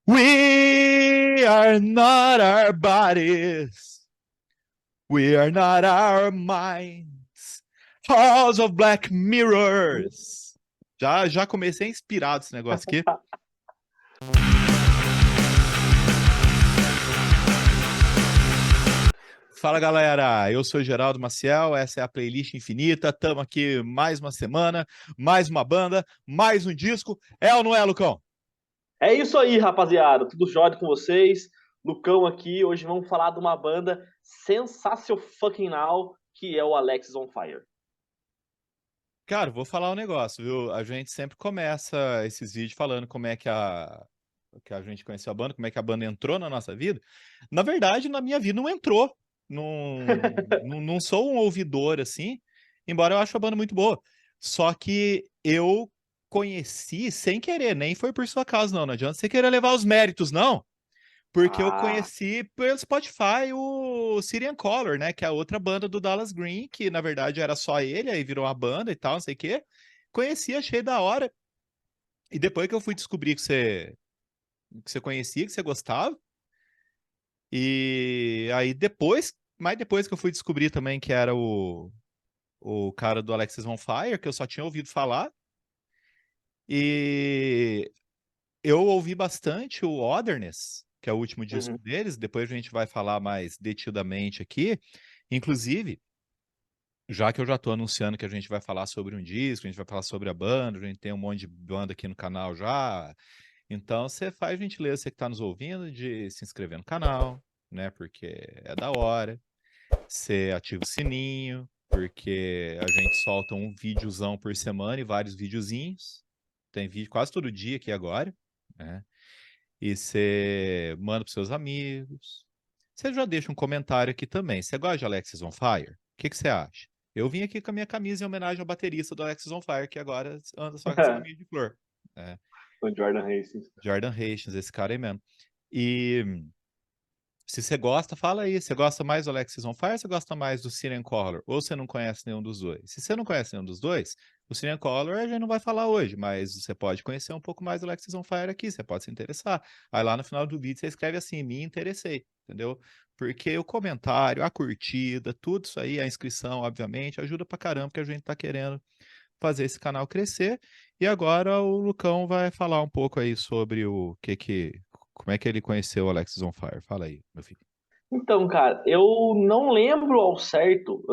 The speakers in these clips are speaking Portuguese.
We are not our bodies. We are not our minds. Halls of Black Mirrors. Já comecei inspirado esse negócio aqui. Fala, galera. Eu sou Geraldo Maciel. Essa é a Playlist Infinita. Tamo aqui mais uma semana, mais uma banda, mais um disco. É ou não é, Lucão? É isso aí, rapaziada. Tudo jóia com vocês? Lucão aqui. Hoje vamos falar de uma banda sensacional que é o Alexis on Fire. Cara, vou falar um negócio, viu? A gente sempre começa esses vídeos falando como é que a gente conheceu a banda, como é que a banda entrou na nossa vida. Na verdade, na minha vida não entrou. Não sou um ouvidor assim, embora eu ache a banda muito boa. Só que eu conheci sem querer, nem foi por sua causa, não. Não adianta você querer levar os méritos, não. Porque eu Ah, conheci pelo Spotify o Syrian Color, né? Que é a outra banda do Dallas Green, que na verdade era só ele, aí virou uma banda e tal, não sei o quê. Conheci, achei da hora. E depois que eu fui descobrir que você conhecia, que você gostava. E aí depois que eu fui descobrir também que era o cara do Alexis on Fire, que eu só tinha ouvido falar. E eu ouvi bastante o Otherness, que é o último disco uhum. deles. Depois a gente vai falar mais detidamente aqui. Inclusive, já que eu já estou anunciando que a gente vai falar sobre um disco, a gente vai falar sobre a banda, a gente tem um monte de banda aqui no canal já. Então, você faz gentileza, você que está nos ouvindo, de se inscrever no canal, né? Porque é da hora. Você ativa o sininho, porque a gente solta um videozão por semana e vários videozinhos. Tem vídeo quase todo dia aqui agora, né? E você manda para seus amigos. Você já deixa um comentário aqui também. Você gosta de Alexis on Fire? O que que você acha? Eu vim aqui com a minha camisa em homenagem ao baterista do Alexis on Fire, que agora anda só com essa camisa de flor. É, O Jordan Hastings. Jordan Hastings, esse cara aí mesmo. E se você gosta, fala aí. Você gosta mais do Alexis on Fire ou você gosta mais do Syrian Color? Ou você não conhece nenhum dos dois? Se você não conhece nenhum dos dois, o Syrian Color a gente não vai falar hoje, mas você pode conhecer um pouco mais do Alexis on Fire aqui, você pode se interessar. Aí lá no final do vídeo você escreve assim, me interessei, entendeu? Porque o comentário, a curtida, tudo isso aí, a inscrição, obviamente, ajuda pra caramba que a gente tá querendo fazer esse canal crescer. E agora o Lucão vai falar um pouco aí sobre como é que ele conheceu o Alexis on Fire. Fala aí, meu filho. Então, cara, eu não lembro ao certo.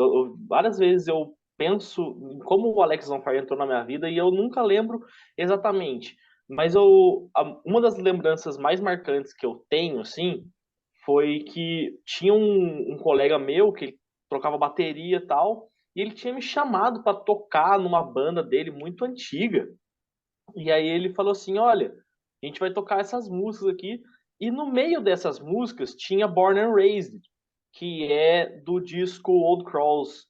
Várias vezes eu penso em como o Alexis on Fire entrou na minha vida e eu nunca lembro exatamente. Mas uma das lembranças mais marcantes que eu tenho, assim, foi que tinha um colega meu que ele trocava bateria e tal, e ele tinha me chamado para tocar numa banda dele muito antiga. E aí ele falou assim: Olha, a gente vai tocar essas músicas aqui. E no meio dessas músicas tinha Born and Raised, que é do disco Old Crows,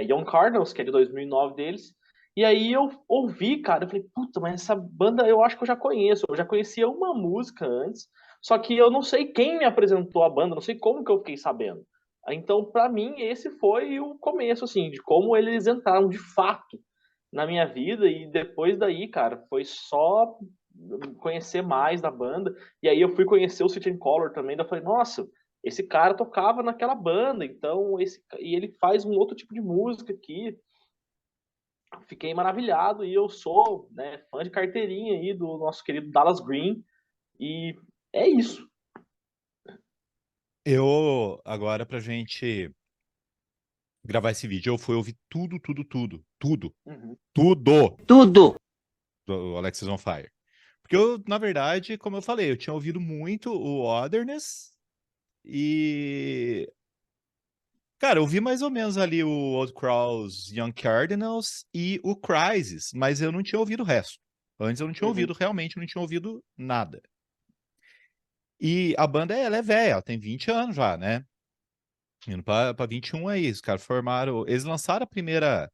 Young Cardinals, que é de 2009 deles. E aí eu ouvi, cara, eu falei, puta, mas essa banda eu acho que eu já conheço. Eu já conhecia uma música antes, só que eu não sei quem me apresentou a banda, não sei como que eu fiquei sabendo. Então, pra mim, esse foi o começo, assim, de como eles entraram de fato na minha vida. E depois daí, cara, foi só conhecer mais da banda. E aí eu fui conhecer o City Color também. Daí eu falei, nossa, esse cara tocava naquela banda, então e ele faz um outro tipo de música aqui. Fiquei maravilhado e eu sou, né, fã de carteirinha aí do nosso querido Dallas Green. E é isso. Agora pra gente gravar esse vídeo, eu fui ouvir Uhum. tudo Tudo. do Alexis on Fire. Porque eu, na verdade, como eu falei, eu tinha ouvido muito o Otherness e cara, eu vi mais ou menos ali o Old Crows, Young Cardinals e o Crisis, mas eu não tinha ouvido o resto. Antes eu não tinha Uhum. ouvido, realmente não tinha ouvido nada. E a banda, ela é velha, ela tem 20 anos já, né? Indo pra 21 aí, os caras formaram, eles lançaram a primeira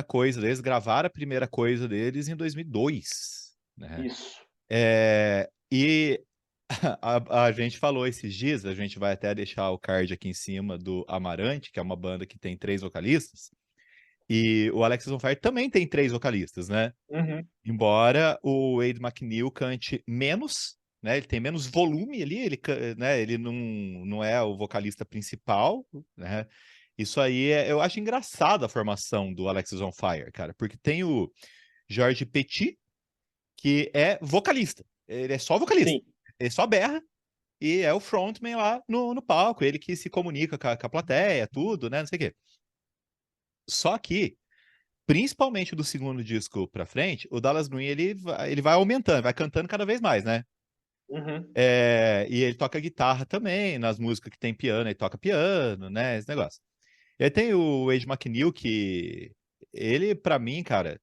coisa deles, gravaram a primeira coisa deles em 2002, né? Isso. E a gente falou esses dias, a gente vai até deixar o card aqui em cima do Amarante, que é uma banda que tem 3 vocalistas. E o Alexis on Fire também tem 3 vocalistas, né? Uhum. Embora o Wade McNeil cante menos, né? Ele tem menos volume ali, né? Ele não é o vocalista principal, né? Isso aí eu acho engraçado a formação do Alexis on Fire, cara, porque tem o Jorge Petit, que é vocalista. Ele é só vocalista. Sim. Ele só berra e é o frontman lá no palco. Ele que se comunica com a plateia, tudo, né? Não sei o quê. Só que, principalmente do segundo disco pra frente, o Dallas Green ele vai aumentando, vai cantando cada vez mais, né? Uhum. E ele toca guitarra também, nas músicas que tem piano, ele toca piano, né? Esse negócio. E aí tem o Wade McNeil, que ele, pra mim, cara,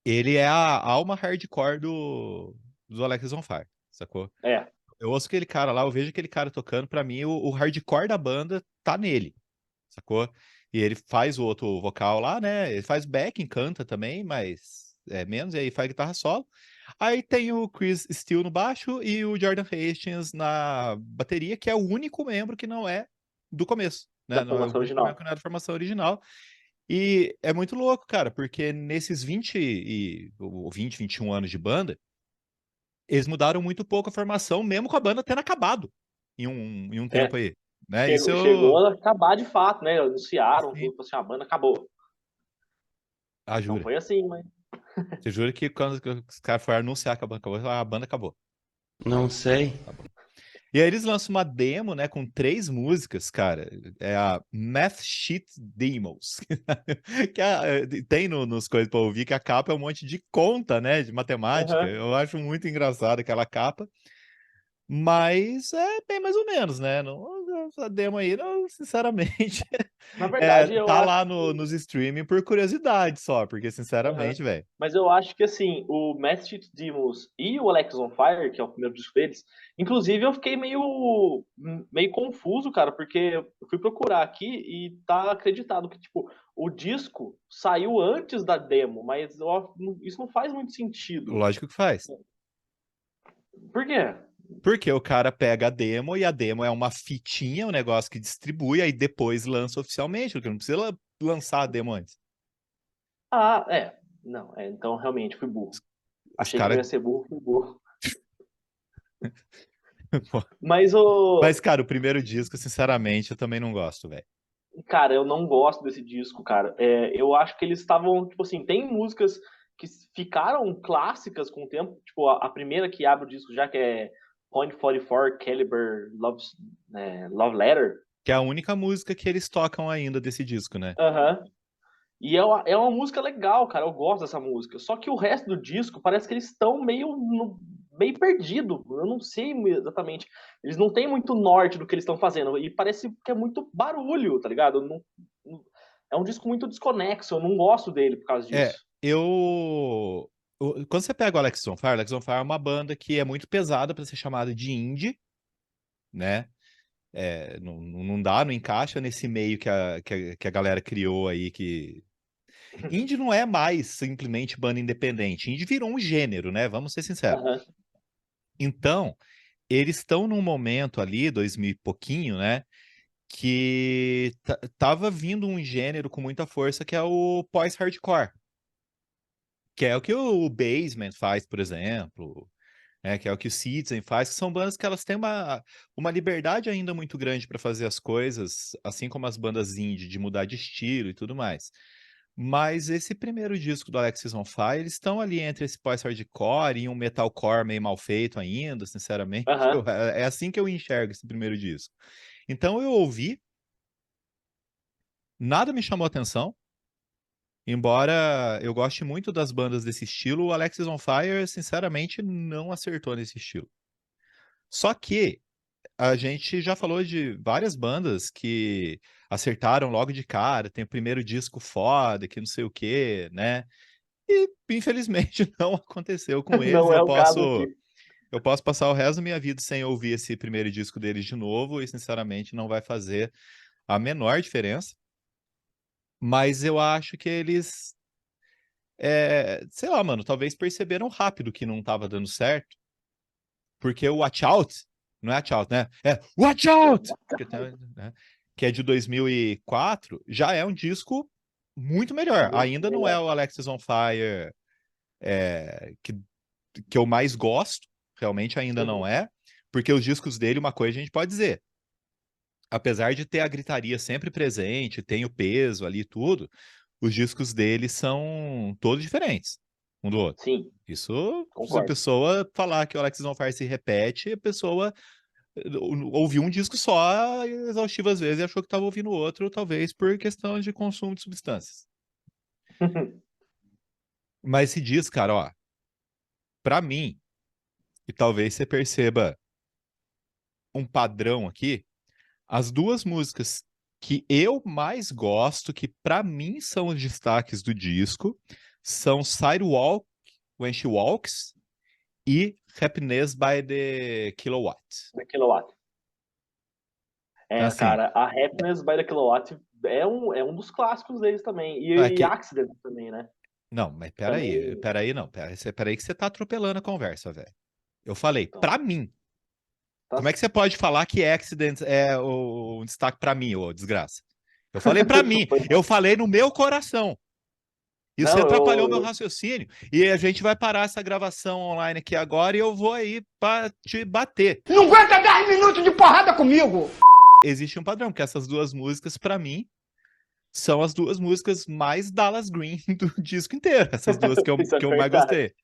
ele é a alma hardcore do Alexis on Fire, sacou? É. Eu ouço aquele cara lá, eu vejo aquele cara tocando, pra mim o hardcore da banda tá nele, sacou? E ele faz o outro vocal lá, né? Ele faz backing, canta também, mas é menos, e aí faz guitarra solo. Aí tem o Chris Steele no baixo e o Jordan Hastings na bateria, que é o único membro que não é do começo, né? Da Não é o formação único membro original. que não é da formação original. E é muito louco, cara, porque nesses 20, 21 anos de banda, eles mudaram muito pouco a formação, mesmo com a banda tendo acabado em um tempo É. aí, né? Isso Chegou eu... a acabar de fato, né? Anunciaram Sim. tudo, assim, a banda acabou. Ah, Não jura? foi assim, mas. Você jura que quando os caras foram anunciar que a banda acabou? Não sei. Tá bom. E aí eles lançam uma demo, né, com 3 músicas, cara. É a Math Sheet Demos. Que tem nos coisas pra ouvir que a capa é um monte de conta, né, de matemática. Uhum. Eu acho muito engraçado aquela capa. Mas é bem mais ou menos, né? Não, a demo aí, não, sinceramente, Na verdade, eu tá acho lá que. nos streaming por curiosidade só, porque, Aham. sinceramente, velho, Mas eu acho que assim, o Master Demons e o Alex on Fire, que é o primeiro disco deles, inclusive eu fiquei meio confuso, cara, porque eu fui procurar aqui e tá acreditado que, tipo, o disco saiu antes da demo, mas isso não faz muito sentido. lógico que faz. Por quê? Porque o cara pega a demo e a demo é uma fitinha, um negócio que distribui, aí depois lança oficialmente, porque não precisa lançar a demo antes. Ah, é. Não, então realmente fui burro. Os Achei que não caras. ia ser burro, fui burro. Mas o. Mas, cara, o primeiro disco, sinceramente, eu também não gosto, velho. Cara, eu não gosto desse disco, cara. Eu acho que eles estavam, tipo assim, tem músicas que ficaram clássicas com o tempo, tipo, a primeira que abre o disco já, que é Point 44 Caliber Love Letter. Que é a única música que eles tocam ainda desse disco, né? Aham. E é uma música legal, cara, eu gosto dessa música. Só que o resto do disco parece que eles estão meio perdido. Eu não sei exatamente. Eles não têm muito norte do que eles estão fazendo. E parece que é muito barulho, tá ligado? É um disco muito desconexo. Eu não gosto dele por causa É, disso. quando você pega o Alex on Fire é uma banda que é muito pesada pra ser chamada de indie, né? Não dá, não encaixa nesse meio que a galera criou aí, que... Indie não é mais simplesmente banda independente. Indie virou um gênero, né? Vamos ser sinceros. Aham, Então, eles estão num momento ali, 2000 e pouquinho, né? Que tava vindo um gênero com muita força, que é o pós-hardcore. Que é o que o Basement faz, por exemplo, né? Que é o que o Citizen faz, que são bandas que elas têm uma liberdade ainda muito grande para fazer as coisas, assim como as bandas indie, de mudar de estilo e tudo mais. Mas esse primeiro disco do Alexis on Fire, eles estão ali entre esse pós-hardcore e um metalcore meio mal feito ainda, sinceramente. aham. É assim que eu enxergo esse primeiro disco. Então eu ouvi, nada me chamou atenção, embora eu goste muito das bandas desse estilo, o Alexis on Fire, sinceramente, não acertou nesse estilo. Só que a gente já falou de várias bandas que acertaram logo de cara, tem o primeiro disco foda, que não sei o quê, né? E infelizmente não aconteceu com eles. Não é o caso aqui. Eu posso passar o resto da minha vida sem ouvir esse primeiro disco deles de novo e sinceramente não vai fazer a menor diferença. Mas eu acho que eles, sei lá, mano, talvez perceberam rápido que não tava dando certo, porque o Watch Out, não é Watch Out, né? É Watch Out! Né? Que é de 2004, já é um disco muito melhor. Muito Ainda não é melhor. o Alexis on Fire que eu mais gosto, realmente ainda não Uhum. é, porque os discos dele, uma coisa a gente pode dizer, apesar de ter a gritaria sempre presente, tem o peso ali e tudo, os discos dele são todos diferentes um do outro. Sim, Isso, se a concordo. pessoa falar que o Alexis on Fire se repete, a pessoa ouviu um disco só exaustivas vezes e achou que estava ouvindo outro, talvez por questão de consumo de substâncias. Mas esse disco, cara, ó, pra mim, e talvez você perceba um padrão aqui, as duas músicas que eu mais gosto, que pra mim são os destaques do disco, são Sidewalk, When She Walks e Happiness by the Kilowatt. Da Kilowatt. Então, É, assim, cara, a Happiness by the Kilowatt é um dos clássicos deles também. é E que. Accident também, né? Não, mas peraí, Também. peraí, não, peraí que você tá atropelando a conversa, velho. Eu falei, Então, pra mim. tá... Como é que você pode falar que Accident é um destaque pra mim, ô desgraça? Eu falei pra mim, Foi eu mal. falei no meu coração. E você Não, atrapalhou meu eu. raciocínio. E a gente vai parar essa gravação online aqui agora e eu vou aí pra te bater. Não aguenta 10 minutos de porrada comigo! Existe um padrão, porque essas duas músicas, pra mim, são as duas músicas mais Dallas Green do disco inteiro. Essas duas que eu, Isso é que eu mais verdade. gostei.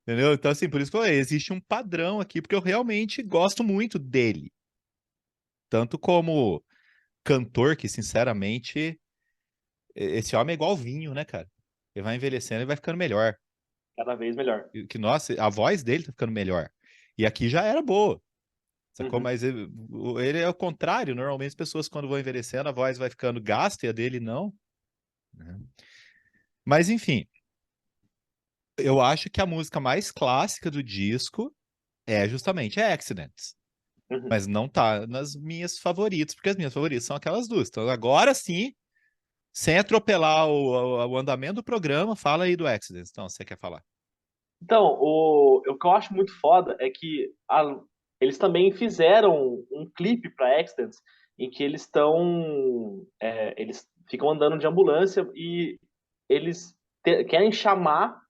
Entendeu? Então, assim, por isso que eu falei, existe um padrão aqui, porque eu realmente gosto muito dele. Tanto como cantor, que, sinceramente, esse homem é igual vinho, né, cara? Ele vai envelhecendo e vai ficando melhor. Cada vez melhor. Que, nossa, a voz dele tá ficando melhor. E aqui já era boa, sacou? Uhum. Mas ele é o contrário. Normalmente as pessoas, quando vão envelhecendo, a voz vai ficando gasta e a dele não. Né? Mas, enfim, eu acho que a música mais clássica do disco é justamente Accidents. Uhum. Mas não tá nas minhas favoritas, porque as minhas favoritas são aquelas duas. Então, agora sim, sem atropelar o andamento do programa, fala aí do Accidents. Então, você quer falar? Então, o que eu acho muito foda é que eles também fizeram um clipe para Accidents em que eles estão. Eles ficam andando de ambulância e eles querem chamar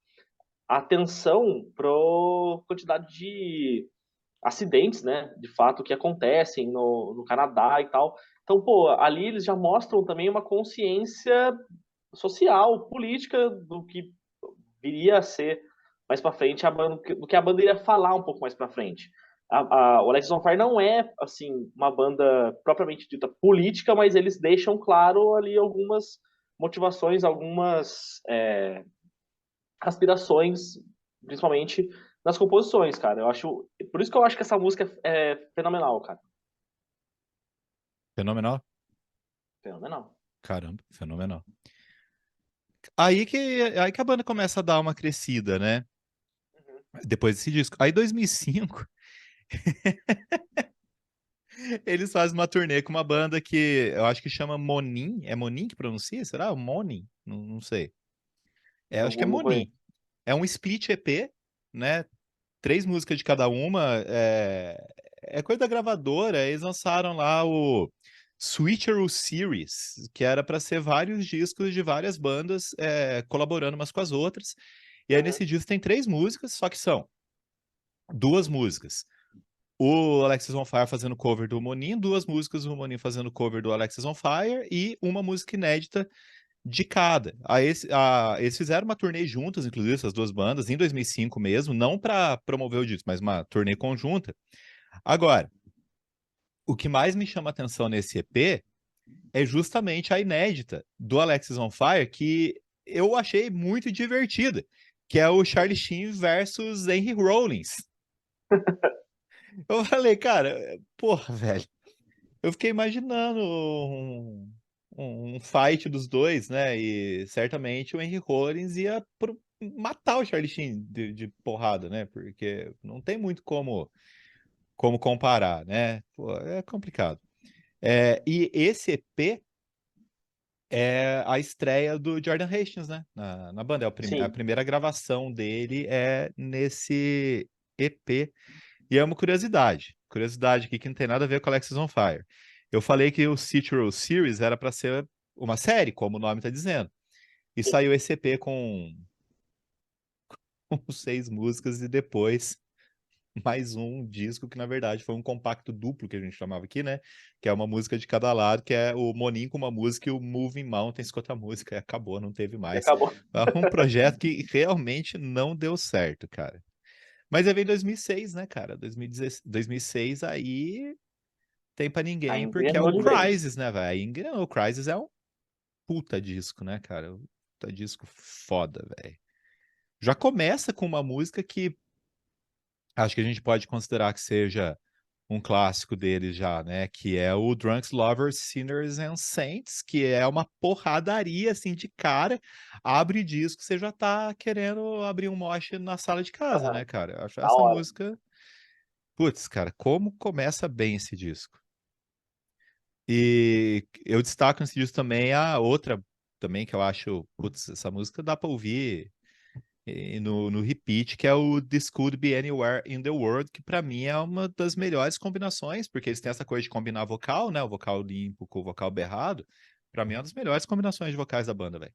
a atenção para a quantidade de acidentes, né, de fato, que acontecem no Canadá e tal. Então, pô, ali eles já mostram também uma consciência social, política do que viria a ser mais para frente a banda, do que a banda iria falar um pouco mais para frente. O Alexis on Fire não é assim uma banda propriamente dita política, mas eles deixam claro ali algumas motivações, algumas aspirações, principalmente nas composições, cara. Eu acho, por isso que eu acho que essa música é fenomenal, cara. Fenomenal? Fenomenal. Caramba, fenomenal. Aí que a banda começa a dar uma crescida, né? Depois desse disco. Aí, 2005, eles fazem uma turnê com uma banda que eu acho que chama Monin. É Monin que pronuncia? Será? Monin? Não, não sei. É, Não, acho que é não Monin. conheço. É um split EP, né? 3 músicas de cada uma. É coisa da gravadora. Eles lançaram lá o Switcheroo Series, que era para ser vários discos de várias bandas colaborando umas com as outras. E aí Uhum. nesse disco tem 3 músicas, só que são 2 músicas. O Alexis on Fire fazendo cover do Monin, 2 músicas do Monin fazendo cover do Alexis on Fire e uma música inédita de cada. Eles fizeram uma turnê juntas, inclusive, essas duas bandas, em 2005 mesmo, não para promover o disco, mas uma turnê conjunta. Agora, o que mais me chama atenção nesse EP é justamente a inédita do Alexis on Fire, que eu achei muito divertida, que é o Charlie Sheen versus Henry Rollins. Eu falei, cara, porra, velho. Eu fiquei imaginando um fight dos dois, né? E certamente o Henry Rollins ia matar o Charlie Sheen de porrada, né? Porque não tem muito como comparar, né? Pô, é complicado. E esse EP é a estreia do Jordan Hastings, né? Na banda. A Sim. primeira gravação dele é nesse EP. E é uma curiosidade. Curiosidade aqui que não tem nada a ver com Alexis on Fire. Eu falei que o Citro Series era para ser uma série, como o nome está dizendo. E saiu esse EP com 6 músicas e depois mais um disco que, na verdade, foi um compacto duplo, que a gente chamava aqui, né? Que é uma música de cada lado, que é o Monin com uma música e o Moving Mountains com outra música. E acabou, não teve E mais. acabou. É um projeto que realmente não deu certo, cara. Mas aí vem 2006, né, cara? 2006 aí tem pra Aí ninguém, porque é engrenou o de vez. Crysis, né, velho? Aí engrenou. O Crysis é um puta disco, né, cara? Um puta disco foda, velho. Já começa com uma música que acho que a gente pode considerar que seja um clássico deles já, né? Que é o Drunks, Lovers, Sinners and Saints, que é uma porradaria, assim, de cara. Abre disco, você já tá querendo abrir um mosh na sala de casa, né, Aham, cara? Eu acho da essa hora. música... Putz, cara, como começa bem esse disco. E eu destaco nesse disco também a outra também que eu acho, putz, essa música dá pra ouvir no repeat, que é o This Could Be Anywhere in the World, que pra mim é uma das melhores combinações, porque eles têm essa coisa de combinar vocal, né? O vocal limpo com o vocal berrado. Pra mim é uma das melhores combinações de vocais da banda, velho.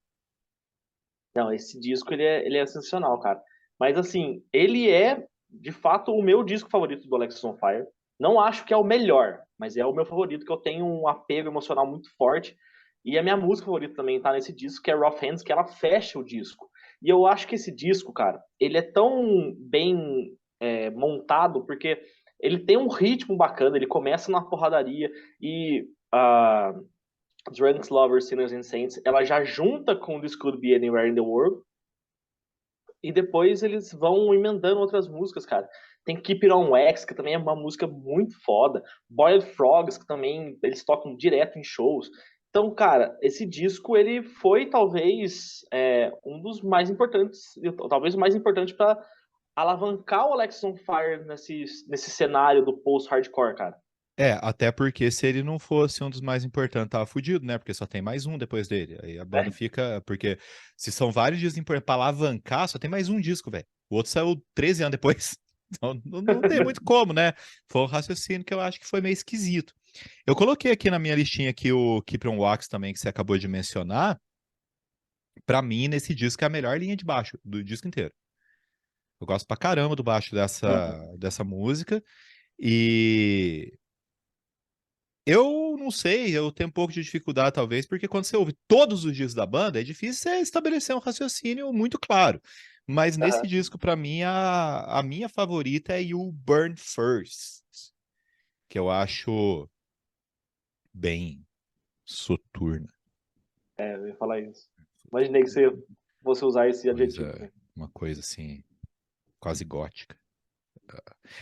Não, esse disco ele é sensacional, cara. Mas assim, ele é de fato o meu disco favorito do Alexis on Fire. Não acho que é o melhor, mas é o meu favorito, que eu tenho um apego emocional muito forte. E a minha música favorita também tá nesse disco, que é Rough Hands, que ela fecha o disco. E eu acho que esse disco, cara, ele é tão bem montado, porque ele tem um ritmo bacana, ele começa na porradaria e Drunks, Lovers, Sinners and Saints, ela já junta com This Could Be Anywhere in the World, e depois eles vão emendando outras músicas, cara. Tem Keep It On Wax, que também é uma música muito foda. Boiled Frogs, que também eles tocam direto em shows. Então, cara, esse disco ele foi talvez um dos mais importantes, talvez o mais importante para alavancar o Alexis on Fire nesse cenário do post-hardcore, cara. É, até porque se ele não fosse um dos mais importantes, tava fudido, né? Porque só tem mais um depois dele. Aí a banda fica. Porque se são vários discos importantes pra alavancar, só tem mais um disco, velho. O outro saiu 13 anos depois. Então não tem muito como, né? Foi um raciocínio que eu acho que foi meio esquisito. Eu coloquei aqui na minha listinha aqui o Keep On Wax também, que você acabou de mencionar. Pra mim, nesse disco é a melhor linha de baixo do disco inteiro. Eu gosto pra caramba do baixo dessa música. E eu não sei, eu tenho um pouco de dificuldade, talvez, porque quando você ouve todos os discos da banda, é difícil você estabelecer um raciocínio muito claro. Mas nesse Aham. disco, pra mim, a minha favorita é You Burn First, que eu acho bem soturna. Eu ia falar isso. Imaginei que você fosse usar esse adjetivo também. Uma coisa assim, quase gótica.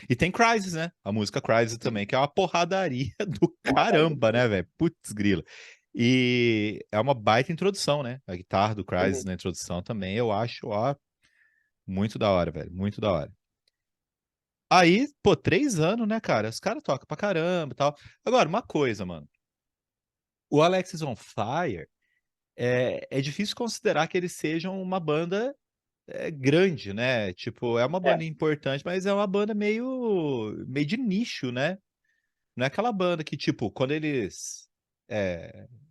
E tem Crysis, né? A música Crysis também, que é uma porradaria do caramba, né, velho? Putz, grila. E é uma baita introdução, né? A guitarra do Crysis Uhum. na introdução também, eu acho, ó, muito da hora, velho. Muito da hora. Aí, pô, 3 anos, né, cara? Os caras tocam pra caramba e tal. Agora, uma coisa, mano. O Alexis on Fire é difícil considerar que eles sejam uma banda grande, né? Tipo, é uma É. banda importante, mas é uma banda meio de nicho, né? Não é aquela banda que, tipo, quando eles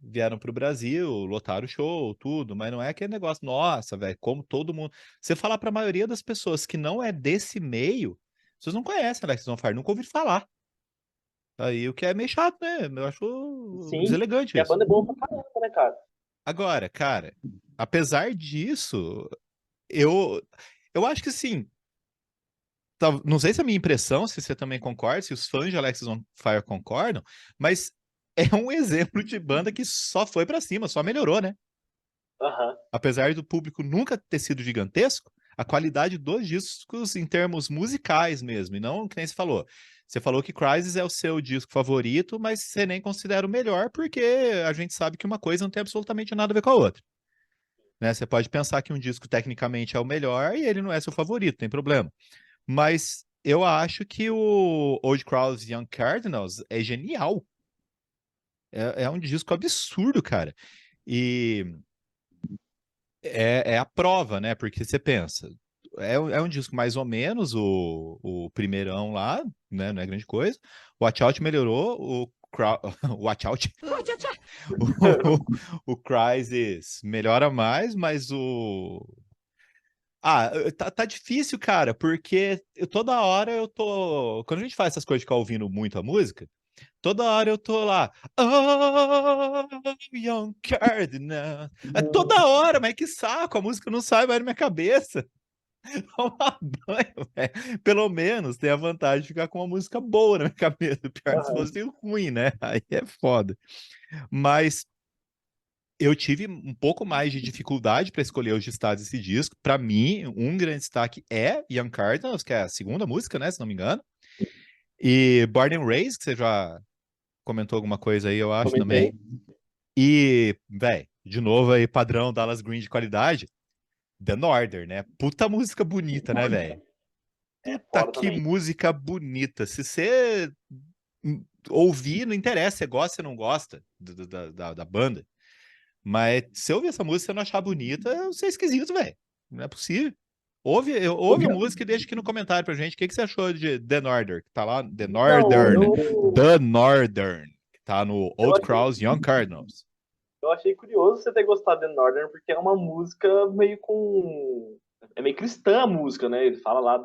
vieram pro Brasil, lotaram o show, tudo, mas não é aquele negócio, nossa, velho, como todo mundo. Você falar pra maioria das pessoas que não é desse meio, vocês não conhecem Alexis on Fire, nunca ouviram falar. Aí o que é meio chato, né? Eu acho Sim. deselegante E a isso. banda é boa pra caramba, né, cara? Agora, cara, apesar disso, eu, eu acho que sim. Não sei se é a minha impressão, se você também concorda, se os fãs de Alexis on Fire concordam, mas é um exemplo de banda que só foi pra cima, só melhorou, né? Aham. Apesar do público nunca ter sido gigantesco, a qualidade dos discos em termos musicais mesmo, e não que nem você falou. Você falou que Crysis é o seu disco favorito, mas você nem considera o melhor, porque a gente sabe que uma coisa não tem absolutamente nada a ver com a outra. Né? Você pode pensar que um disco tecnicamente é o melhor e ele não é seu favorito, tem problema. Mas eu acho que o Old Crowds Young Cardinals é genial. É um disco absurdo, cara. E é a prova, né? Porque você pensa, é um disco mais ou menos, o primeirão lá, né? Não é grande coisa. O Watch Out melhorou, Watch Out. O Crysis melhora mais, mas Tá difícil, cara, porque toda hora eu tô. Quando a gente faz essas coisas de ficar ouvindo muito a música, toda hora eu tô lá. Oh, young Cardinal. É toda hora, mas que saco, a música não sai mais da minha cabeça. Tomar banho, velho. Pelo menos tem a vantagem de ficar com uma música boa na minha cabeça. Pior se fosse ruim, né? Aí é foda. Mas eu tive um pouco mais de dificuldade para escolher os destaques desse disco. Para mim, um grande destaque é Young Cardinals, que é a segunda música, né? Se não me engano. E Born and Raised, que você já comentou alguma coisa aí, eu acho Comentei. também. E, velho, de novo aí, padrão Dallas Green de qualidade. The Northern, né? Puta música bonita, né, velho? Puta Fora que também. música bonita. Se você ouvir, não interessa, você gosta ou não gosta da banda. Mas se eu ouvir essa música e não achar bonita, você é esquisito, velho. Não é possível. Ouve a música e deixa aqui no comentário pra gente o que você achou de The Northern, que tá lá, The Não, Northern, The Northern, que tá no eu Old achei, Crows Young Cardinals. eu achei curioso você ter gostado de Northern, porque é uma música meio com. É meio cristã a música, né? Ele fala lá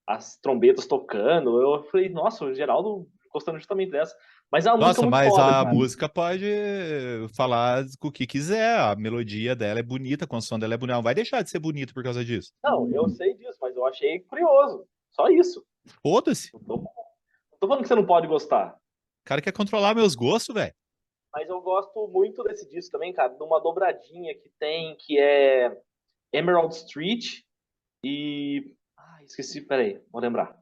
as trombetas tocando. Eu falei, nossa, o Geraldo gostando justamente dessa. Mas é uma música Nossa, muito mas foda, a cara. música pode falar o que quiser, a melodia dela é bonita, a construção dela é bonita, não vai deixar de ser bonita por causa disso. Não, eu sei disso, mas eu achei curioso. Só isso. Foda-se. Não tô falando que você não pode gostar. O cara quer controlar meus gostos, velho. Mas eu gosto muito desse disco também, cara, de uma dobradinha que tem, que é Emerald Street e. Ah, esqueci, peraí, vou lembrar.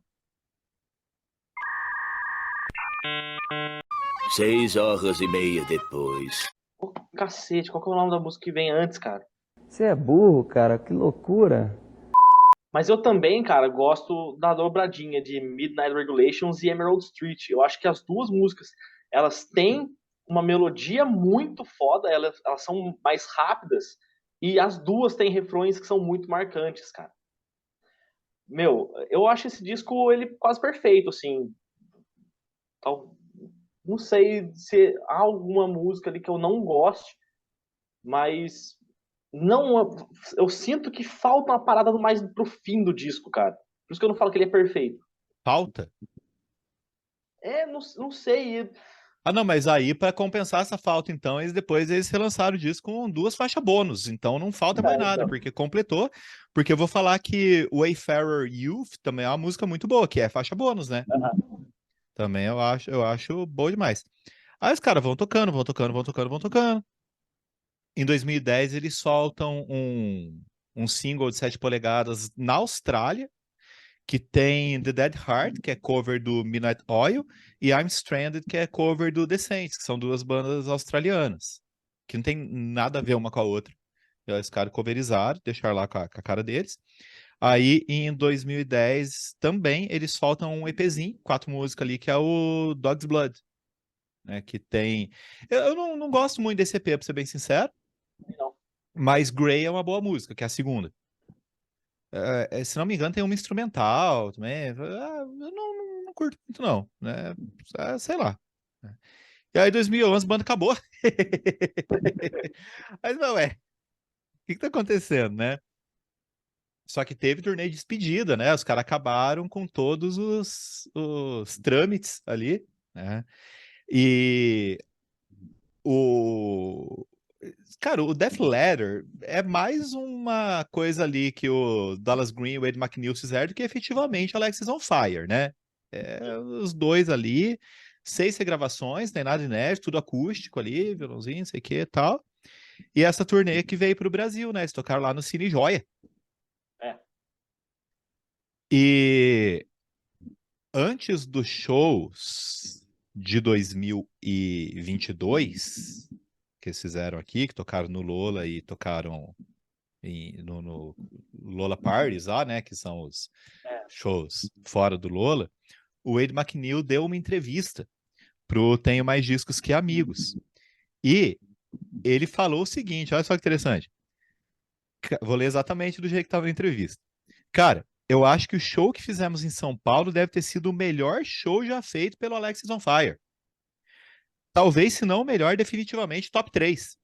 6 horas e meia depois. Pô, cacete, qual que é o nome da música que vem antes, cara? Você é burro, cara, que loucura. Mas eu também, cara, gosto da dobradinha de Midnight Regulations e Emerald Street. Eu acho que as duas músicas, elas têm uma melodia muito foda, elas são mais rápidas, e as duas têm refrões que são muito marcantes, cara. Meu, eu acho esse disco ele quase perfeito, assim. Não sei se há alguma música ali que eu não goste, mas não, eu sinto que falta uma parada mais pro fim do disco, cara. Por isso que eu não falo que ele é perfeito. Falta. Não sei. Não, mas aí para compensar essa falta, então, depois eles relançaram o disco com 2 faixas bônus, então não falta mais nada, Então. porque completou, porque eu vou falar que Wayfarer Youth também é uma música muito boa, que é faixa bônus, né? Também eu acho boa demais. Aí os caras vão tocando, vão tocando, vão tocando, vão tocando. Em 2010 eles soltam um single de 7 polegadas na Austrália, que tem The Dead Heart, que é cover do Midnight Oil, e I'm Stranded, que é cover do The Saints, que são 2 bandas australianas, que não tem nada a ver uma com a outra. Os caras coverizaram, deixaram lá com a cara deles. Aí, em 2010, também, eles soltam um EPzinho, 4 músicas ali, que é o Dog's Blood, né, que tem... Eu não gosto muito desse EP, pra ser bem sincero, Não. mas Grey é uma boa música, que é a segunda. Se não me engano, tem uma instrumental também. Eu não curto muito, não. Né? Sei lá. E aí, 2011, a banda acabou. Mas não é. O que tá acontecendo, né? Só que teve turnê de despedida, né? Os caras acabaram com todos os trâmites ali, né? E o... Cara, o Def Leppard é mais uma coisa ali que o Dallas Green e o Ed McNeil fizeram do que efetivamente Alexis on Fire, né? Os dois ali, 6 regravações, tem nada inédito, tudo acústico ali, violãozinho, não sei o que e tal. E essa turnê que veio pro Brasil, né? Eles tocaram lá no Cine Joia. É. E antes dos shows de 2022 que eles fizeram aqui, que tocaram no Lola e tocaram no Lola Parties lá, né, que são os shows fora do Lola, o Wade McNeil deu uma entrevista pro Tenho Mais Discos Que Amigos. E ele falou o seguinte, olha só que interessante. Vou ler exatamente do jeito que estava na entrevista. Cara, eu acho que o show que fizemos em São Paulo deve ter sido o melhor show já feito pelo Alexis on Fire. Talvez, se não o melhor, definitivamente top 3.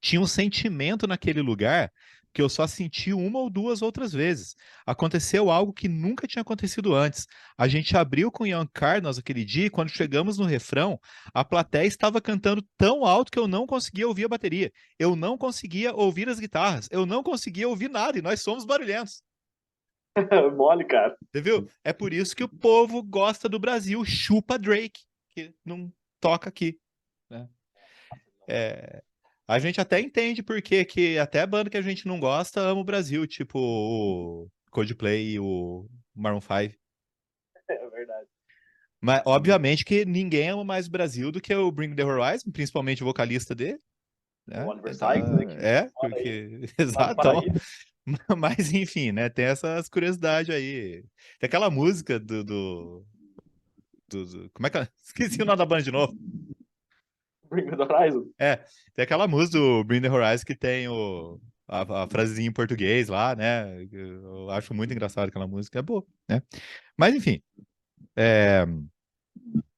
Tinha um sentimento naquele lugar que eu só senti uma ou duas outras vezes. Aconteceu algo que nunca tinha acontecido antes. A gente abriu com Young Carlos aquele dia e quando chegamos no refrão, a plateia estava cantando tão alto que eu não conseguia ouvir a bateria. Eu não conseguia ouvir as guitarras. Eu não conseguia ouvir nada e nós somos barulhentos. Mole, cara. Você viu? É por isso que o povo gosta do Brasil, chupa Drake, que não toca aqui, né? A gente até entende porque que até a banda que a gente não gosta ama o Brasil, tipo o Coldplay e o Maroon 5. É verdade. Mas, obviamente, que ninguém ama mais o Brasil do que o Bring the Horizon, principalmente o vocalista dele, O né? Oliver Sykes, né? Que mora aí, Porque... lá no Exato. Então, Paraíba. mas, enfim, né? Tem essas curiosidades aí. Tem aquela música como é que é? Esqueci o nome da banda de novo. Bring Me The Horizon. É, tem aquela música do Bring the Horizon que tem a frasezinha em português lá, né? Eu acho muito engraçado aquela música, é boa, né? Mas enfim, é,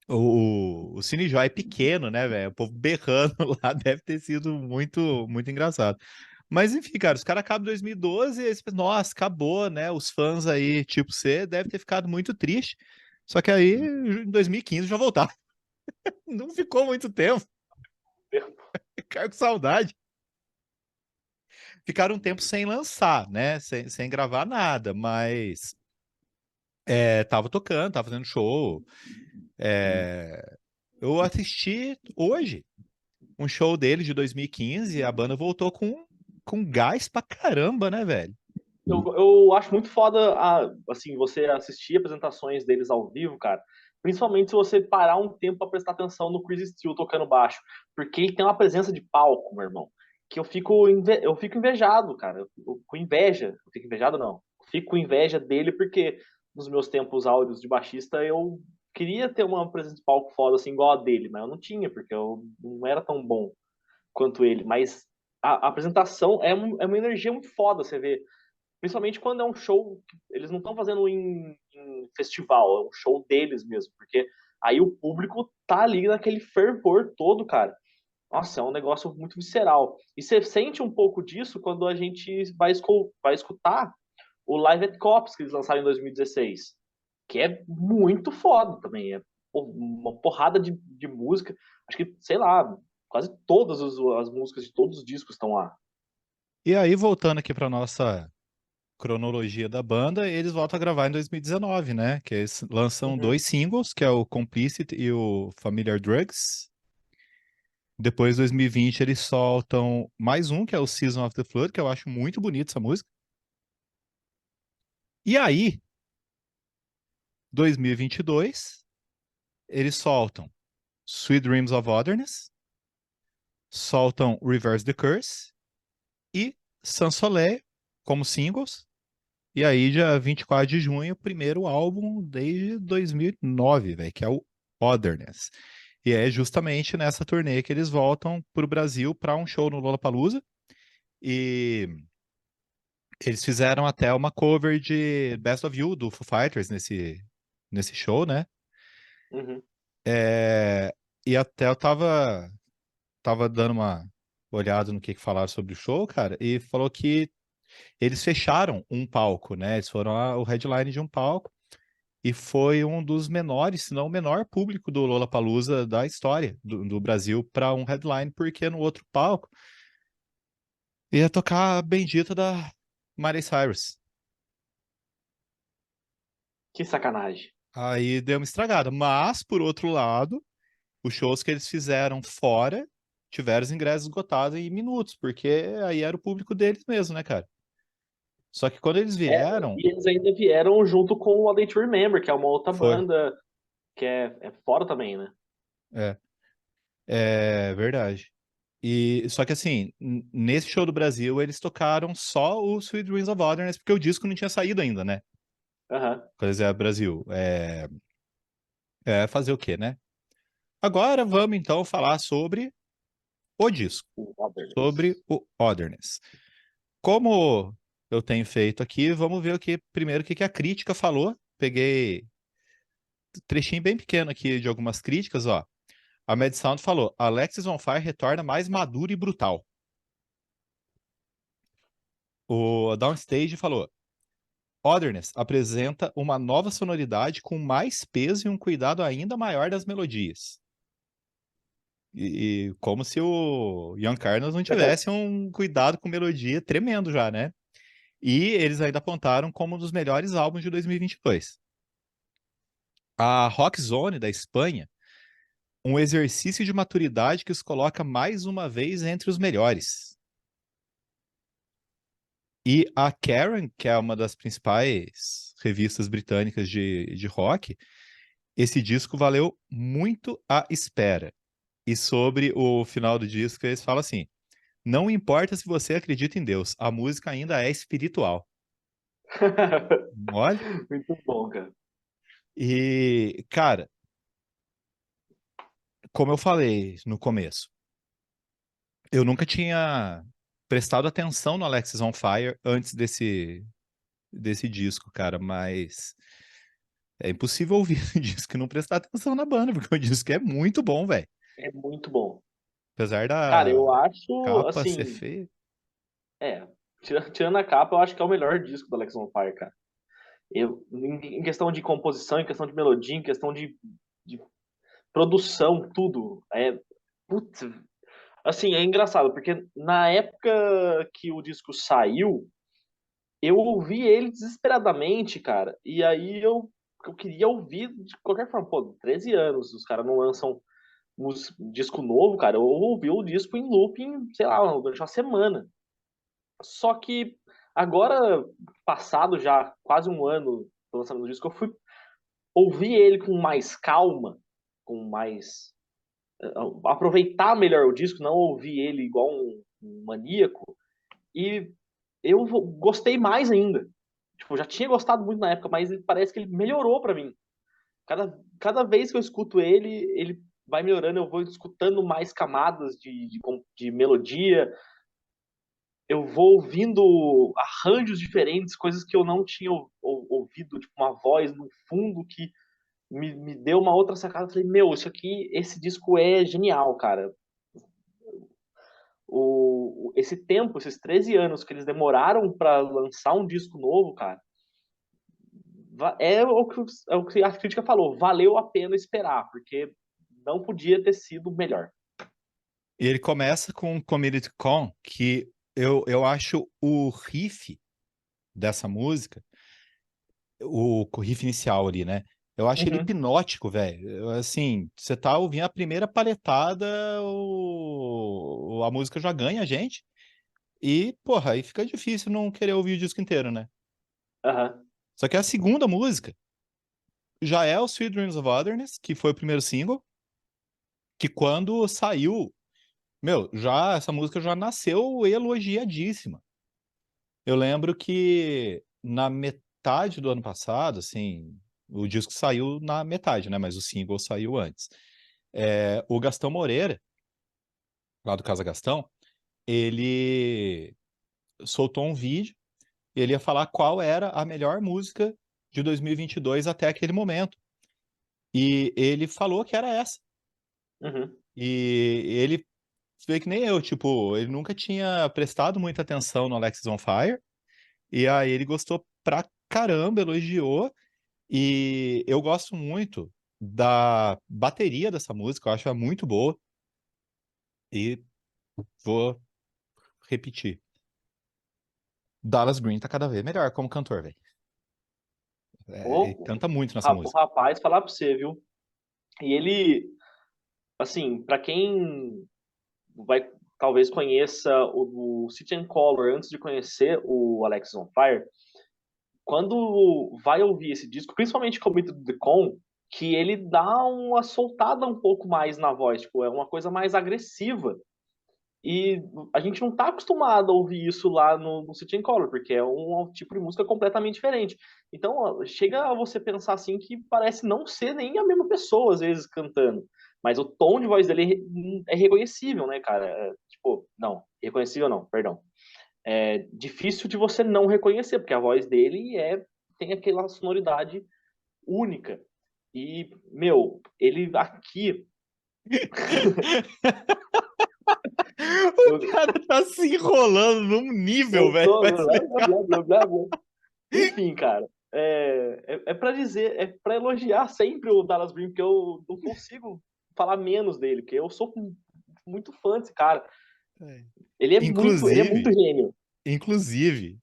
o Cine Joy é pequeno, né, velho? O povo berrando lá deve ter sido muito, muito engraçado. Mas enfim, cara, os caras acabam em 2012 e eles pensam, nossa, acabou, né? Os fãs aí, tipo C, deve ter ficado muito triste. Só que aí, em 2015, já voltaram. Não ficou muito tempo. Ficaram com saudade. Ficaram um tempo sem lançar, né? Sem gravar nada, mas tava tocando, tava fazendo show. É, eu assisti hoje um show dele de 2015 e a banda voltou com gás pra caramba, né, velho? Eu acho muito foda assim, você assistir apresentações deles ao vivo, cara. Principalmente se você parar um tempo pra prestar atenção no Chris Steele tocando baixo. Porque ele tem uma presença de palco, meu irmão. Que eu fico invejado, cara. Com inveja. Eu fico invejado, não. Eu fico com inveja dele porque nos meus tempos áureos de baixista eu queria ter uma presença de palco foda assim, igual a dele. Mas eu não tinha, porque eu não era tão bom quanto ele. Mas a apresentação é uma energia muito foda, você vê. Principalmente quando é um show que eles não estão fazendo em festival, é um show deles mesmo, porque aí o público tá ali naquele fervor todo, cara. Nossa, é um negócio muito visceral. E você sente um pouco disso quando a gente vai escutar o Live at Cops que eles lançaram em 2016, que é muito foda também. É uma porrada de música. Acho que, sei lá, quase todas as músicas de todos os discos estão lá. E aí, voltando aqui pra nossa cronologia da banda, eles voltam a gravar em 2019, né? Que eles lançam Uhum. dois singles, que é o Complicit e o Familiar Drugs. Depois, em 2020, eles soltam mais um, que é o Season of the Flood, que eu acho muito bonito essa música. E aí, 2022, eles soltam Sweet Dreams of Otherness, soltam Reverse the Curse e Sans Soleil como singles. E aí, dia 24 de junho, primeiro álbum desde 2009, velho, que é o Otherness. E é justamente nessa turnê que eles voltam pro Brasil para um show no Lollapalooza. E eles fizeram até uma cover de Best of You do Foo Fighters nesse show, né? Uhum. E até eu tava dando uma olhada no que falaram sobre o show, cara, e falou que eles fecharam um palco, né? Eles foram o headline de um palco e foi um dos menores, se não o menor público do Lollapalooza da história do Brasil para um headline, porque no outro palco ia tocar a bendita da Miley Cyrus. Que sacanagem. Aí deu uma estragada. Mas, por outro lado, os shows que eles fizeram fora tiveram os ingressos esgotados em minutos, porque aí era o público deles mesmo, né, cara? Só que quando eles vieram, E eles ainda vieram junto com o A Day to Remember, que é uma outra foi. banda que é fora também, né? É, é verdade. E só que assim, nesse show do Brasil, eles tocaram só o Sweet Dreams of Otherness, porque o disco não tinha saído ainda, né? Aham. Quer dizer, Brasil. Fazer o quê, né? Agora vamos então falar sobre o disco, O Others. sobre o Otherness. Como eu tenho feito aqui, vamos ver primeiro o que a crítica falou. Peguei um trechinho bem pequeno aqui de algumas críticas, ó. A Mad Sound falou: Alexis on Fire retorna mais maduro e brutal. O Downstage falou: Otherness apresenta uma nova sonoridade com mais peso e um cuidado ainda maior das melodias. E como se o Ian Carlos não tivesse um cuidado com melodia tremendo já, né? E eles ainda apontaram como um dos melhores álbuns de 2022. A Rock Zone da Espanha, um exercício de maturidade que os coloca mais uma vez entre os melhores. E a Kerrang, que é uma das principais revistas britânicas de rock, esse disco valeu muito a espera. E sobre o final do disco, eles falam assim: não importa se você acredita em Deus, a música ainda é espiritual. Olha. Muito bom, cara. E, cara, como eu falei no começo, eu nunca tinha prestado atenção no Alexis on Fire antes desse disco, cara, mas é impossível ouvir esse disco e não prestar atenção na banda, porque o disco é muito bom, velho. É muito bom. Apesar Cara, eu da acho, capa ser assim, feia. tirando a capa, eu acho que é o melhor disco do Alex on Fire, cara. Em questão de composição, em questão de melodia, em questão de produção, tudo. Putz, assim, é engraçado, porque na época que o disco saiu, eu ouvi ele desesperadamente, cara. E aí eu queria ouvir de qualquer forma. Pô, 13 anos, os caras não lançam disco novo, cara. Eu ouvi o disco em looping, sei lá, durante uma semana. Só que agora, passado já quase um ano do lançamento do disco, eu fui ouvir ele com mais calma, com mais. Aproveitar melhor o disco, não ouvir ele igual um maníaco. E eu gostei mais ainda. Tipo, eu já tinha gostado muito na época, mas parece que ele melhorou pra mim. Cada vez que eu escuto ele vai melhorando, eu vou escutando mais camadas de melodia, eu vou ouvindo arranjos diferentes, coisas que eu não tinha ouvido, tipo uma voz no fundo que me deu uma outra sacada. Eu falei, meu, esse disco é genial, cara. Esse tempo, esses 13 anos que eles demoraram para lançar um disco novo, cara, é o que a crítica falou, valeu a pena esperar, porque não podia ter sido melhor. E ele começa com Committed Con, que eu acho o riff dessa música, o riff inicial ali, né? Eu acho ele Uhum. hipnótico, velho. Assim, você tá ouvindo a primeira paletada, a música já ganha a gente. E, porra, aí fica difícil não querer ouvir o disco inteiro, né? Aham. Só que a segunda música já é o Sweet Dreams of Otherness, que foi o primeiro single, que quando saiu, meu, já essa música já nasceu elogiadíssima. Eu lembro que na metade do ano passado, assim, o disco saiu na metade, né? Mas o single saiu antes. O Gastão Moreira, lá do Casa Gastão, ele soltou um vídeo, ele ia falar qual era a melhor música de 2022 até aquele momento. E ele falou que era essa. Uhum. E ele vê que nem eu, tipo, ele nunca tinha prestado muita atenção no Alexis on Fire. E aí ele gostou pra caramba, elogiou. E eu gosto muito da bateria dessa música, eu acho ela muito boa. E vou repetir. Dallas Green tá cada vez melhor como cantor, velho. Ele O, canta muito nessa o música. rapaz, falar pra você, viu? E ele, assim, pra quem vai talvez conheça o City and Color antes de conhecer o Alexis on Fire, quando vai ouvir esse disco, principalmente Committed to the Con, que ele dá uma soltada um pouco mais na voz, tipo, é uma coisa mais agressiva. E a gente não tá acostumado a ouvir isso lá no City and Color, porque é um tipo de música completamente diferente. Então, ó, chega a você pensar assim que parece não ser nem a mesma pessoa, às vezes, cantando. Mas o tom de voz dele é reconhecível, né, cara? Tipo, não, reconhecível não, perdão. É difícil de você não reconhecer, porque a voz dele tem aquela sonoridade única. E, meu, ele aqui O cara tá se enrolando num nível, Eu velho. tô... Mas Enfim, cara, é para dizer, é para elogiar sempre o Dallas Green, porque eu não consigo falar menos dele, porque eu sou muito fã desse cara. Ele é muito Inclusive, gênio. inclusive,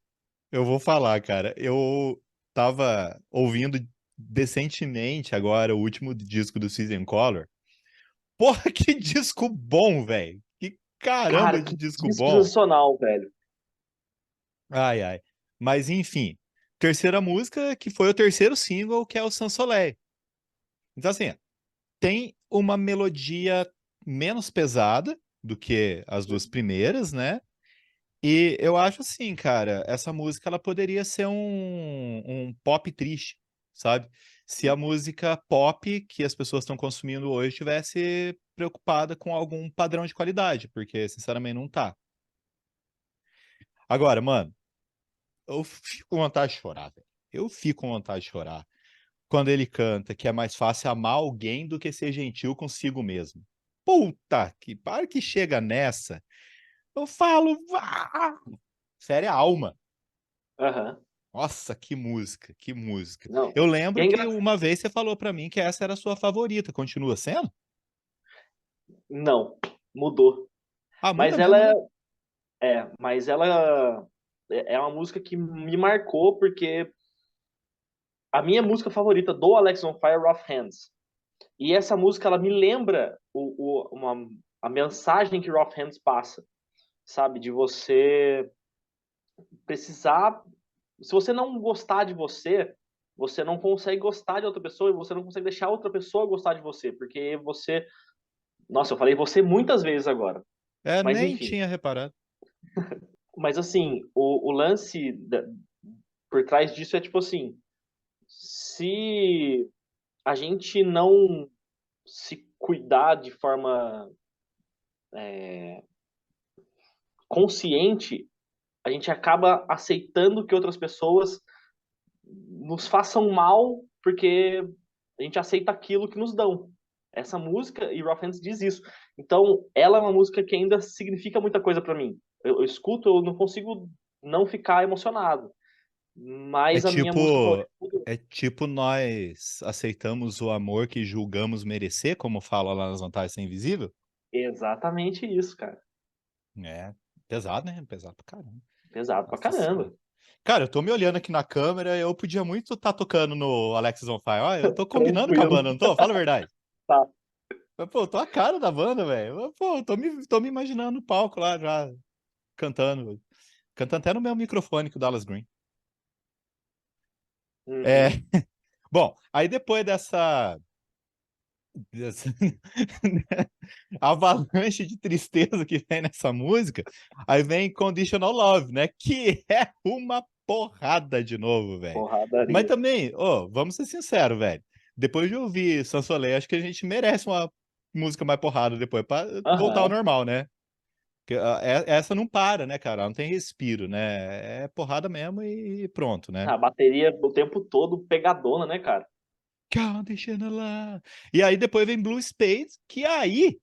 eu vou falar, cara. Eu tava ouvindo decentemente agora o último disco do Season Color. Porra, que disco bom, velho. Que caramba Cara, de que disco disco bom. sensacional, velho. Ai, ai. Mas enfim, terceira música que foi o terceiro single, que é o Sans Soleil. Então assim, tem uma melodia menos pesada do que as duas primeiras, né? E eu acho assim, cara, essa música ela poderia ser um pop triste, sabe? Se a música pop que as pessoas estão consumindo hoje tivesse preocupada com algum padrão de qualidade, porque sinceramente não tá. Agora, mano, eu fico com vontade de chorar, velho. Eu fico com vontade de chorar quando ele canta que é mais fácil amar alguém do que ser gentil consigo mesmo. Puta que para que chega nessa, eu falo, sério, a alma. Aham. Nossa, que música, que música. Não. Eu E é lembro que engraçado. uma vez você falou pra mim que essa era a sua favorita. Continua sendo? Não, mudou. Ah, muda Mas mesmo, ela né? mas ela é uma música que me marcou porque a minha música favorita do Alex on Fire é Rough Hands. E essa música ela me lembra a mensagem que Rough Hands passa, sabe? De você precisar. Se você não gostar de você, você não consegue gostar de outra pessoa e você não consegue deixar outra pessoa gostar de você, porque você. Nossa, eu falei você muitas vezes agora. É, Mas nem enfim. tinha reparado. Mas assim, o lance por trás disso é tipo assim: se a gente não se cuidar de forma consciente, a gente acaba aceitando que outras pessoas nos façam mal porque a gente aceita aquilo que nos dão. Essa música, e Rough Hands diz isso. Então, ela é uma música que ainda significa muita coisa para mim. Eu escuto, eu não consigo não ficar emocionado. É Mas a minha música tipo, favorita mudou. é tipo nós aceitamos o amor que julgamos merecer, como fala lá nas Vantagens Ser Invisível. Exatamente isso, cara. É, pesado, né? Pesado pra caramba. Pesado pra Nossa senhora. caramba. Cara, eu tô me olhando aqui na câmera, eu podia muito estar tocando no Alexis on Fire. Ó, eu tô combinando com a Tranquilo. banda, não tô? Fala a verdade. Tá. Mas, pô, eu tô a cara da banda, velho. Pô, tô me imaginando no palco lá já, cantando. Cantando até no meu microfone com o Dallas Green. É, Uhum. bom, aí depois dessa avalanche de tristeza que vem nessa música, aí vem Conditional Love, né? Que é uma porrada de novo, velho. Mas Porradaria. também, ó, vamos ser sinceros, velho. Depois de ouvir Sansolé, acho que a gente merece uma música mais porrada depois, pra voltar ao Aham. normal, né? Porque, essa não para, né, cara? Ela não tem respiro, né? É porrada mesmo e pronto, né? A bateria o tempo todo pegadona, né, cara? Conditional Love. E aí depois vem Blue Spades, que aí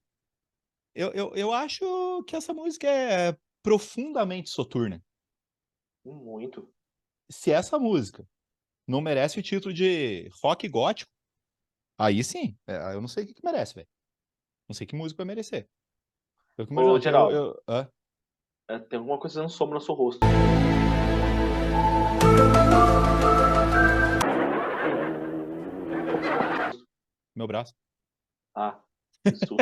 eu acho que essa música é profundamente soturna. Muito. Se essa música não merece o título de rock gótico, aí sim, eu não sei o que merece, velho. Não sei que música vai merecer. Eu fico Ô, imaginando que Geraldo, hã? tem alguma coisa dando sombra no seu rosto. Meu braço. Ah, que susto.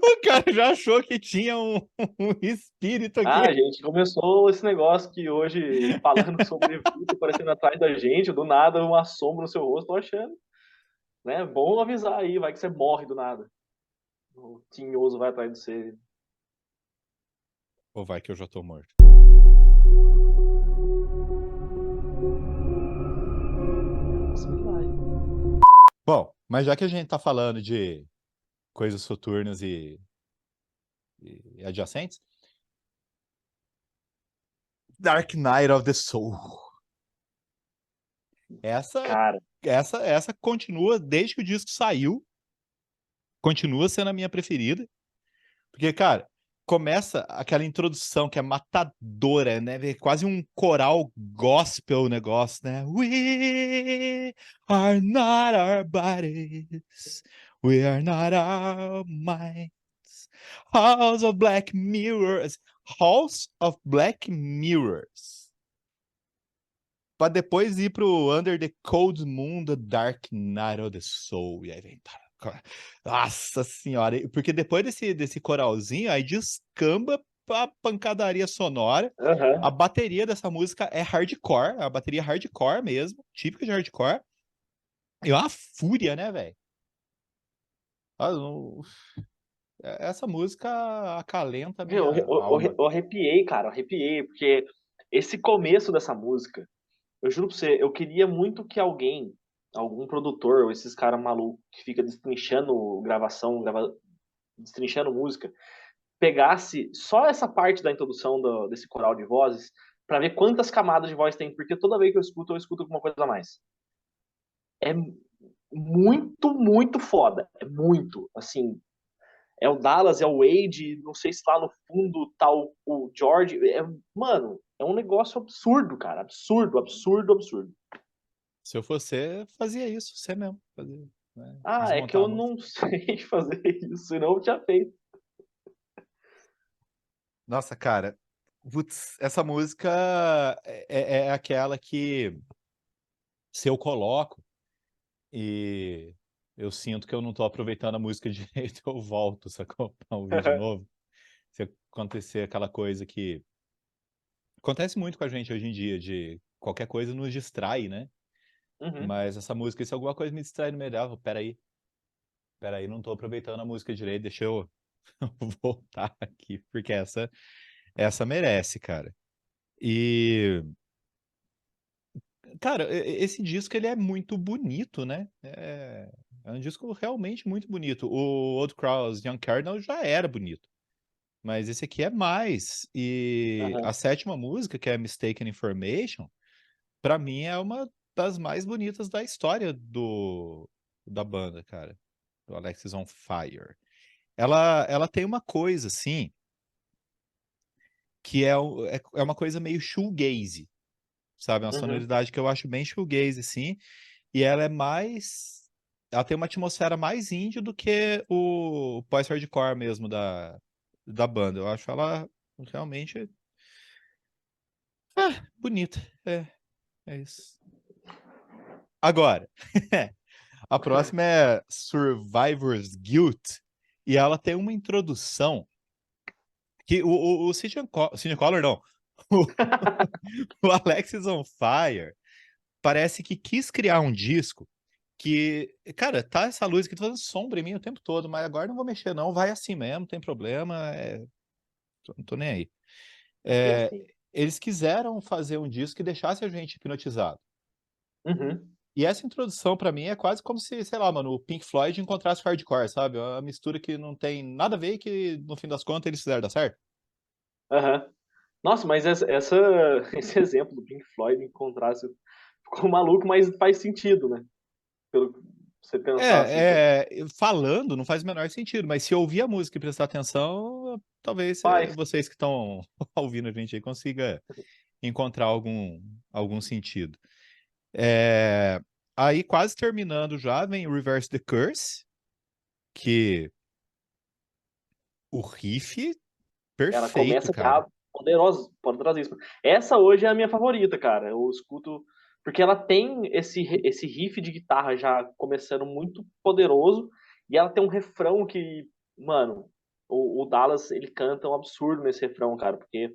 O cara já achou que tinha um espírito Ah, a aqui. gente começou esse negócio que hoje, falando sobre Vitor aparecendo atrás da gente, do nada, uma sombra no seu rosto, tô achando. Né? Bom avisar aí, vai que você morre do nada. O tinhoso vai atrás de você. Ou vai que eu já tô morto. Possibilidade. Bom, mas já que a gente tá falando de coisas soturnas e adjacentes, Dark Knight of the Soul. Essa, Cara, essa continua, desde que o disco saiu, continua sendo a minha preferida. Porque, cara, começa aquela introdução que é matadora, né? É quase um coral gospel o negócio, né? We are not our bodies, we are not our minds. House of Black Mirrors. House of Black Mirrors. Pra depois ir pro Under the Cold Moon, The Dark Night of the Soul. E aí vem. Nossa senhora. Porque depois desse coralzinho, aí descamba pra pancadaria sonora. Aham. A bateria dessa música é hardcore. A bateria hardcore mesmo. Típica de hardcore. E é uma fúria, né, velho? Essa música acalenta a Meu, minha alma. eu arrepiei, cara, eu arrepiei, porque esse começo dessa música, eu juro pra você, eu queria muito que alguém, algum produtor, ou esses caras malucos que fica destrinchando gravação, destrinchando música, pegasse só essa parte da introdução desse coral de vozes, pra ver quantas camadas de voz tem, porque toda vez que eu escuto alguma coisa a mais. É muito, muito foda. É muito, assim, é o Dallas, é o Wade, não sei se lá no fundo tá o George. Mano, é um negócio absurdo, cara. Absurdo, absurdo, absurdo. Se eu fosse, fazia isso, você mesmo. Fazia, né? Ah, é que Desmontar a eu música. não sei fazer isso, senão eu tinha feito. Nossa, cara, putz, essa música é aquela que se eu coloco e eu sinto que eu não tô aproveitando a música direito, eu volto, sacou? Pra ouvir de novo. Se acontecer aquela coisa que acontece muito com a gente hoje em dia, de qualquer coisa nos distrai, né? Uhum. Mas essa música, se alguma coisa me distrai no meio dela, peraí, não tô aproveitando a música direito, deixa eu voltar aqui, porque essa merece, cara. E, cara, esse disco ele é muito bonito, né? É um disco realmente muito bonito. O Old Crows Young Cardinal já era bonito, mas esse aqui é mais. E a Aham. sétima música, que é Mistaken Information, pra mim é uma das mais bonitas da história da banda, cara. Do Alexis on Fire. Ela tem uma coisa, assim, que é uma coisa meio shoegaze, sabe? Uma Uhum. sonoridade que eu acho bem shoegaze, assim, e ela é mais... Ela tem uma atmosfera mais indie do que o pós-hardcore mesmo da banda. Eu acho ela realmente bonita. É isso. Agora, a próxima é Survivor's Guilt, e ela tem uma introdução que o Sidney Collar, não, o Alexis on Fire parece que quis criar um disco que, cara, tá essa luz que tá fazendo sombra em mim o tempo todo, mas agora não vou mexer não, vai assim mesmo, não tem problema, não tô nem aí. Aqui é É, assim. eles quiseram fazer um disco que deixasse a gente hipnotizado. Uhum. E essa introdução pra mim é quase como se, sei lá, mano, o Pink Floyd encontrasse o hardcore, sabe? É uma mistura que não tem nada a ver e que, no fim das contas, eles fizeram dar certo. Aham. Nossa, mas esse exemplo do Pink Floyd em contraste ficou maluco, mas faz sentido, né? Pelo que você pensar assim, pô. Falando não faz o menor sentido, mas se ouvir a música e prestar atenção, talvez Faz. vocês que estão ouvindo a gente aí consiga encontrar algum sentido. É, aí, quase terminando já, vem o Reverse the Curse, que o riff Ela perfeito, começa cara. já poderosa, poderosíssima. Essa hoje é a minha favorita, cara. Eu escuto porque ela tem esse riff de guitarra já começando muito poderoso e ela tem um refrão que, mano, o Dallas ele canta um absurdo nesse refrão, cara, porque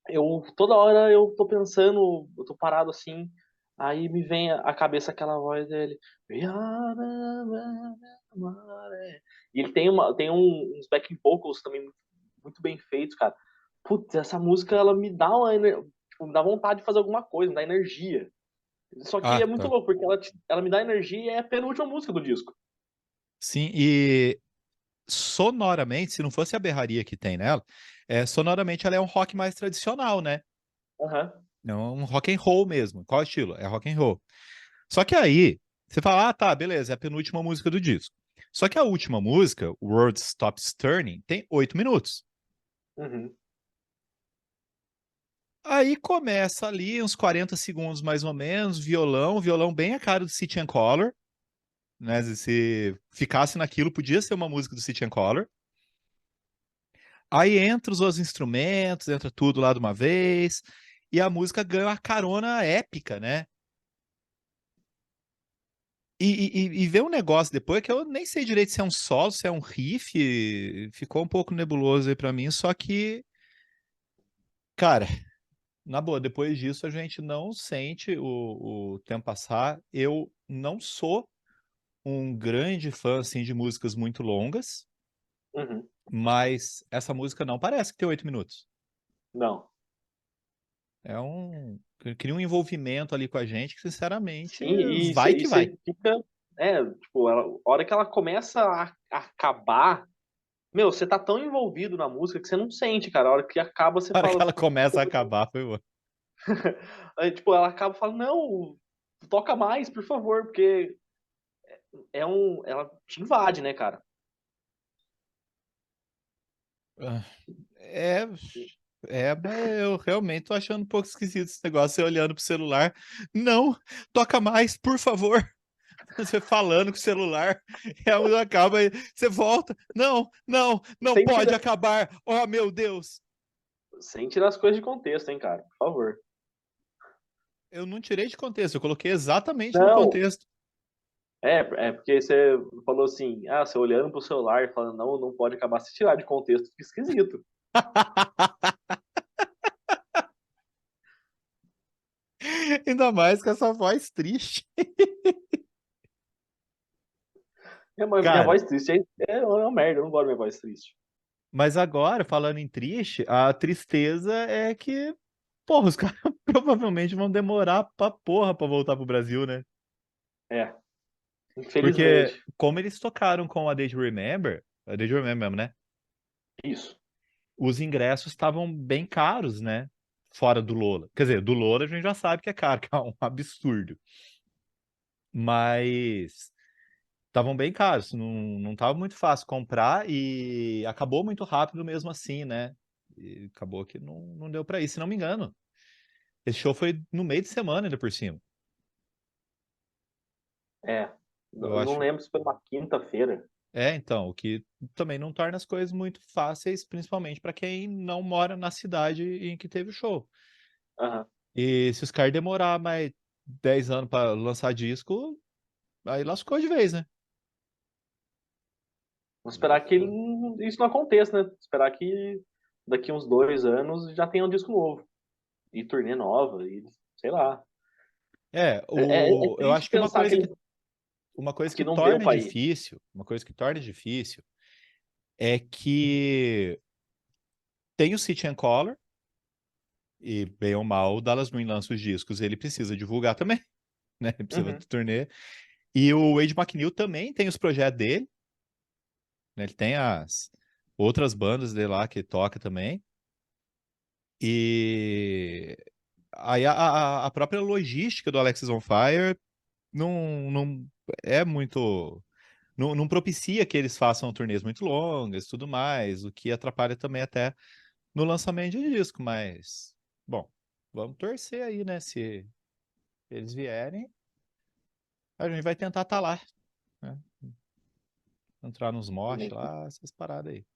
eu toda hora eu tô pensando, eu tô parado assim, aí me vem à cabeça aquela voz dele. E ele tem uns backing vocals também muito bem feitos, cara. Putz, essa música ela me dá tipo, me dá vontade de fazer alguma coisa, me dá energia. Só que é Ah, muito tá. louco, porque ela me dá energia e é a penúltima música do disco. Sim, e sonoramente, se não fosse a berraria que tem nela, sonoramente ela é um rock mais tradicional, né? Aham. É um rock and roll mesmo. Qual estilo? É rock and roll. Só que aí, você fala, ah, tá, beleza, é a penúltima música do disco. Só que a última música, World Stops Turning, tem 8 minutos. Uhum. Aí começa ali uns 40 segundos mais ou menos, violão bem a cara do City and Color, né? Se ficasse naquilo, podia ser uma música do City and Color. Aí entra os outros instrumentos, entra tudo lá de uma vez, e a música ganha uma carona épica, né? E vê um negócio depois que eu nem sei direito se é um solo, se é um riff, ficou um pouco nebuloso aí pra mim, só que, cara, na boa, depois disso a gente não sente o tempo passar. Eu não sou um grande fã, assim, de músicas muito longas, Uhum. mas essa música não parece que tem 8 minutos. Não. Cria um envolvimento ali com a gente que, sinceramente, Sim, e vai que vai. você fica. Tipo, a hora que ela começa a acabar, meu, você tá tão envolvido na música que você não sente, cara. A hora que acaba, você A hora que fala. ela começa a acabar, foi bom. Aí, tipo, ela acaba e fala, não, toca mais, por favor, porque ela te invade, né, cara? É, mas eu realmente tô achando um pouco esquisito esse negócio, você olhando pro celular. Não, toca mais, por favor. Você falando com o celular, e a música acaba, e você volta. Não, não, não Sem pode tirar, acabar. Oh, meu Deus. sem tirar as coisas de contexto, hein, cara, por favor. Eu não tirei de contexto, eu coloquei exatamente no Não, contexto. é porque você falou assim, você olhando pro celular e falando, não, não pode acabar. Se tirar de contexto, fica esquisito. Ainda mais com essa voz triste. Minha Cara, voz triste é uma merda, eu não gosto da minha voz triste. mas agora, falando em triste, a tristeza é que, porra, os caras provavelmente vão demorar pra porra pra voltar pro Brasil, né? É, Porque, infelizmente. como eles tocaram com a Day to Remember, a Day to Remember mesmo, né? Isso. Os ingressos estavam bem caros, né? Fora do Lola. Quer dizer, do Lola a gente já sabe que é caro, que é um absurdo. Mas estavam bem caros, não estava muito fácil comprar e acabou muito rápido mesmo assim, né? E acabou que não deu para ir, se não me engano. Esse show foi no meio de semana ainda por cima. É. Eu Eu não acho. lembro se foi uma quinta-feira. É, então, o que também não torna as coisas muito fáceis, principalmente para quem não mora na cidade em que teve o show. Aham. E se os caras demorar mais 10 anos para lançar disco, aí lascou de vez, né? Vamos esperar que Lascou. isso não aconteça, né? Esperar que daqui uns 2 anos já tenha um disco novo. E turnê nova, e sei lá. É Eu triste acho que pensar uma coisa que que não deu torna pra ir. difícil, uma coisa que torna difícil é que tem o City and Color e bem ou mal o Dallas Green lança os discos, ele precisa divulgar também, né? Ele precisa Uhum. de turnê. E o Wade McNeil também tem os projetos dele, né? Ele tem as outras bandas dele lá que toca também. E aí a própria logística do Alexis on Fire não é muito. Não propicia que eles façam turnês muito longas e tudo mais, o que atrapalha também até no lançamento de disco, mas, bom, vamos torcer aí, né? Se eles vierem, a gente vai tentar estar lá, né? Entrar nos mosh lá, essas paradas aí.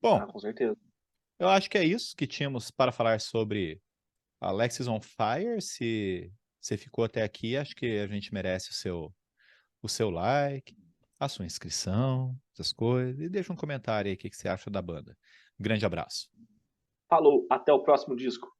Bom, Com certeza. eu acho que é isso que tínhamos para falar sobre Alexis on Fire. Se você ficou até aqui, acho que a gente merece o seu like, a sua inscrição, essas coisas, e deixa um comentário aí o que você acha da banda. Um grande abraço. Falou, até o próximo disco.